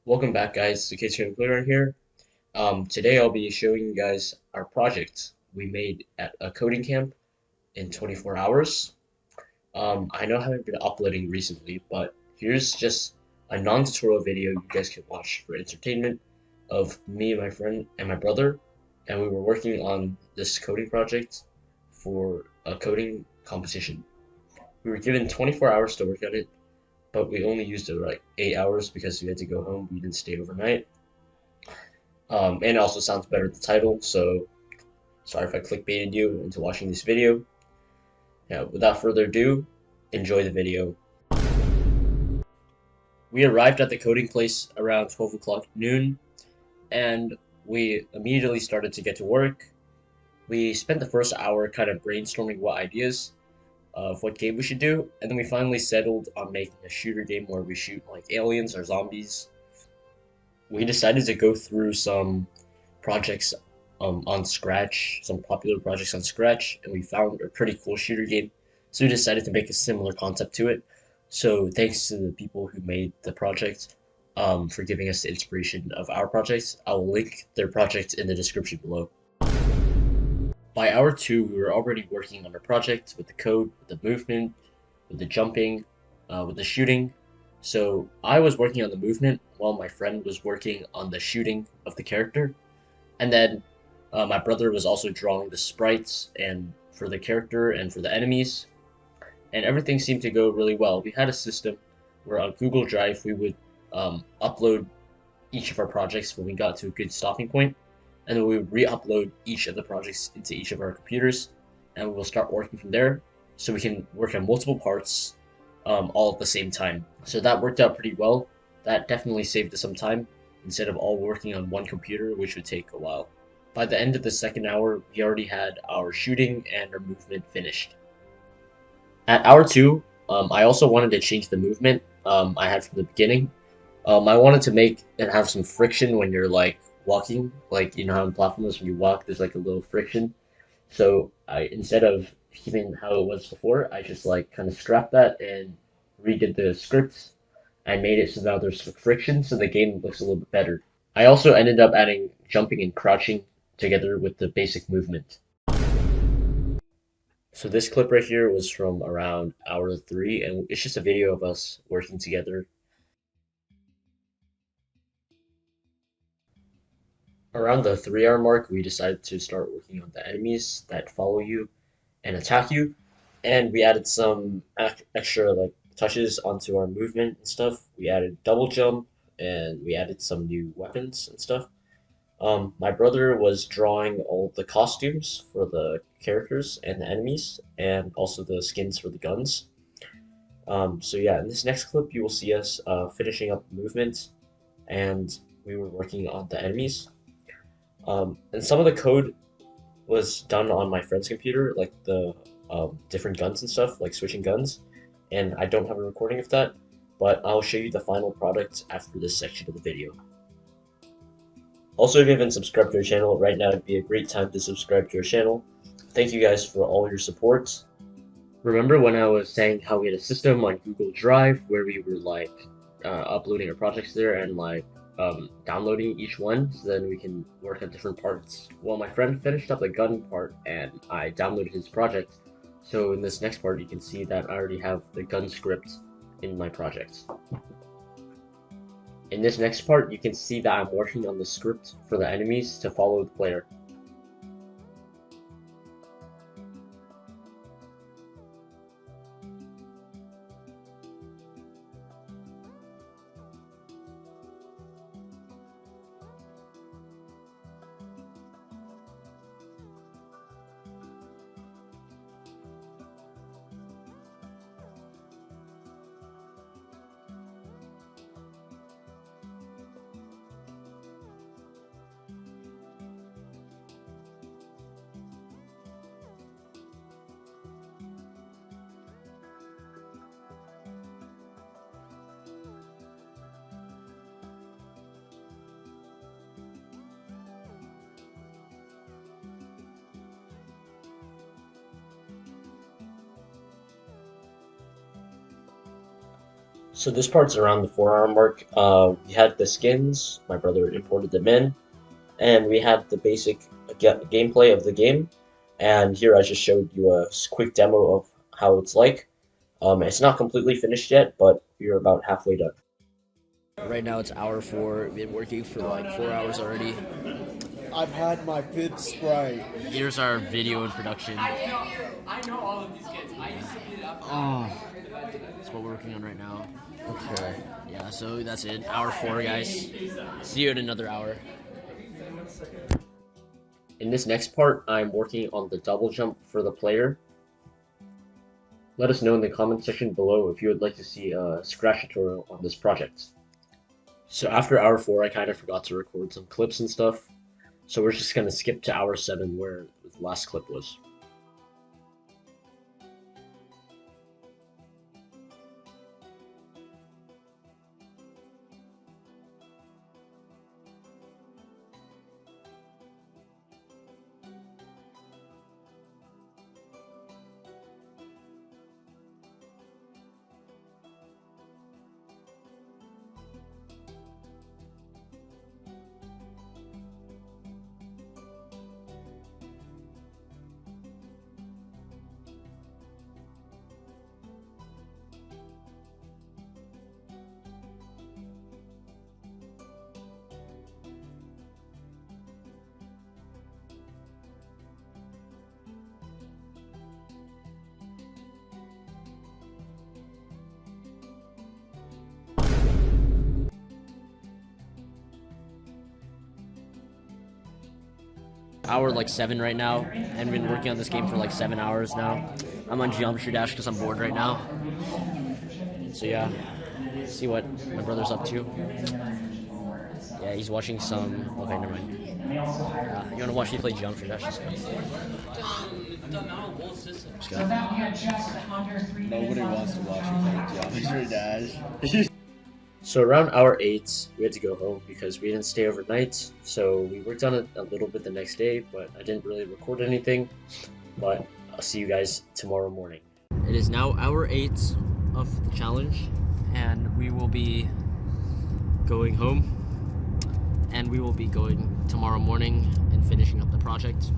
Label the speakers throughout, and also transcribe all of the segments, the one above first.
Speaker 1: Welcome back, guys. The Kids From Clear here. Today I'll be showing you guys our project we made at a coding camp in 24 hours. I know I haven't been uploading recently, but here's just a non-tutorial video you guys can watch for entertainment of me and my friend and my brother, and we were working on this coding project for a coding competition. We were given 24 hours to work on it, but we only used it like 8 hours because we had to go home. We didn't stay overnight. And it also sounds better in the title, so sorry if I clickbaited you into watching this video. Yeah, without further ado, enjoy the video. We arrived at the coding place around 12 o'clock noon, and we immediately started to get to work. We spent the first hour kind of brainstorming what ideas of what game we should do, and then we finally settled on making a shooter game where we shoot like aliens or zombies. We decided to go through some projects on Scratch, some popular projects on Scratch, and we found a pretty cool shooter game. So we decided to make a similar concept to it. So thanks to the people who made the project for giving us the inspiration of our projects. I'll link their project in the description below. By hour two, we were already working on our project with the code, with the movement, with the jumping, with the shooting. So I was working on the movement while my friend was working on the shooting of the character. And then my brother was also drawing the sprites and for the character and for the enemies, and everything seemed to go really well. We had a system where on Google Drive we would upload each of our projects when we got to a good stopping point, and then we would re-upload each of the projects into each of our computers, and we will start working from there, so we can work on multiple parts all at the same time. So that worked out pretty well. That definitely saved us some time instead of all working on one computer, which would take a while. By the end of the second hour, we already had our shooting and our movement finished. At hour two, I also wanted to change the movement I had from the beginning. I wanted to make it have some friction when you're like walking, like you know how in platformers when you walk, there's like a little friction. So I instead of keeping how it was before, I just like kind of scrapped that and redid the scripts and made it so now there's friction, so the game looks a little bit better. I also ended up adding jumping and crouching together with the basic movement. So this clip right here was from around hour three, and it's just a video of us working together. Around the 3 hour mark, we decided to start working on the enemies that follow you and attack you, and we added some extra like touches onto our movement and stuff. We added double jump, and we added some new weapons and stuff. My brother was drawing all the costumes for the characters and the enemies, and also the skins for the guns. So yeah, in this next clip, you will see us finishing up movement, and we were working on the enemies. And some of the code was done on my friend's computer, like the different guns and stuff, like switching guns. And I don't have a recording of that, but I'll show you the final product after this section of the video. Also, if you haven't subscribed to our channel, right now would be a great time to subscribe to our channel. Thank you guys for all your support. Remember when I was saying how we had a system on Google Drive where we were like uploading our projects there and like downloading each one so then we can work on different parts? Well, my friend finished up the gun part and I downloaded his project. So in this next part, you can see that I already have the gun script in my project. In this next part, you can see that I'm working on the script for the enemies to follow the player. So this part's around the 4 hour mark. We had the skins, my brother imported them in, and we had the basic gameplay of the game. And here I just showed you a quick demo of how it's like. It's not completely finished yet, but we're about halfway done.
Speaker 2: Right now it's hour 4. We've been working for like 4 hours already.
Speaker 3: I've had my fifth Sprite.
Speaker 2: Here's our video and production.
Speaker 4: I know all of these kids. I used to beat it up.
Speaker 2: Oh, that's what we're working on right now.
Speaker 3: Okay.
Speaker 2: Yeah, so that's it. Hour 4, guys. See you in another hour.
Speaker 1: In this next part, I'm working on the double jump for the player. Let us know in the comment section below if you would like to see a scratch tutorial on this project. So after hour 4, I kind of forgot to record some clips and stuff. So we're just going to skip to hour 7 where the last clip was.
Speaker 2: Hour like 7 right now, and been working on this game for like 7 hours now. I'm on Geometry Dash because I'm bored right now. So yeah, see what my brother's up to. Yeah, he's watching some. Okay, never mind. You wanna watch me play Geometry Dash? Just go.
Speaker 3: Nobody wants to watch you play Geometry Dash.
Speaker 1: So around hour 8, we had to go home because we didn't stay overnight. So we worked on it a little bit the next day, but I didn't really record anything. But I'll see you guys tomorrow morning.
Speaker 2: It is now hour 8 of the challenge, and we will be going home. And we will be going tomorrow morning and finishing up the project. So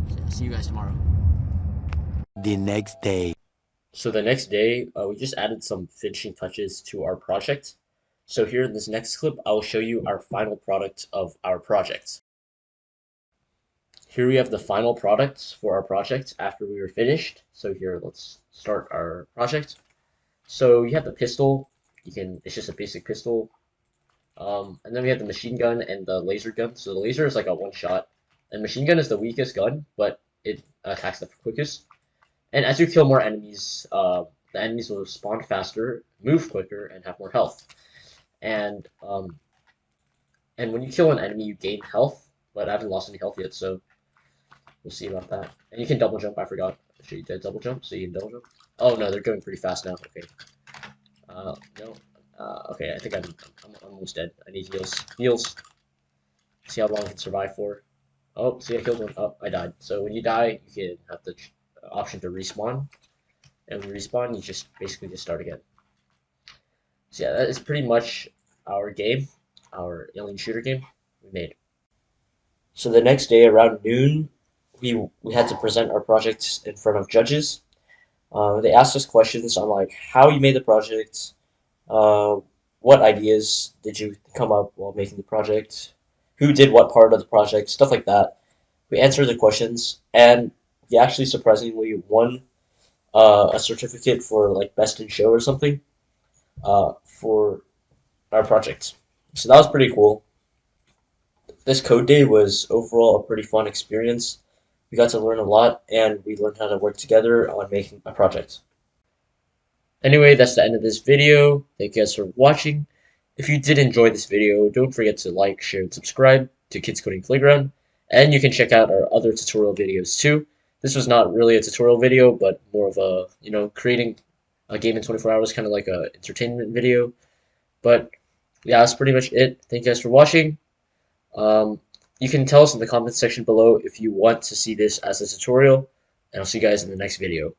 Speaker 2: yeah, see you guys tomorrow.
Speaker 5: The next day.
Speaker 1: So the next day, we just added some finishing touches to our project. So here in this next clip, I will show you our final product of our project. Here we have the final products for our project after we were finished. So here, let's start our project. So you have the pistol. It's just a basic pistol. And then we have the machine gun and the laser gun. So the laser is like a one-shot, and machine gun is the weakest gun, but it attacks the quickest. And as you kill more enemies, the enemies will spawn faster, move quicker, and have more health. And when you kill an enemy, you gain health, but I haven't lost any health yet, so we'll see about that. And you can double jump. I forgot to show you the double jump, so you can double jump. Oh no, they're going pretty fast now. Okay. No. Okay, I think I'm almost dead. I need heals. Heals. See how long I can survive for. Oh, see, I killed one. Oh, I died. So when you die, you can have the option to respawn, and when you respawn, you just basically just start again. So yeah, that is pretty much our game, our alien shooter game we made. So the next day around noon, we had to present our project in front of judges. They asked us questions on like how you made the project, what ideas did you come up while making the project, who did what part of the project, stuff like that. We answered the questions, and we actually surprisingly won a certificate for like best in show or something for our project. So that was pretty cool. This code day was overall a pretty fun experience. We got to learn a lot, and we learned how to work together on making a project. Anyway, that's the end of this video. Thank you guys for watching. If you did enjoy this video, don't forget to like, share, and subscribe to Kids Coding Playground. And you can check out our other tutorial videos too. This was not really a tutorial video, but more of a, creating a game in 24 hours, kind of like a entertainment video. But yeah, that's pretty much it. Thank you guys for watching. You can tell us in the comments section below if you want to see this as a tutorial, and I'll see you guys in the next video.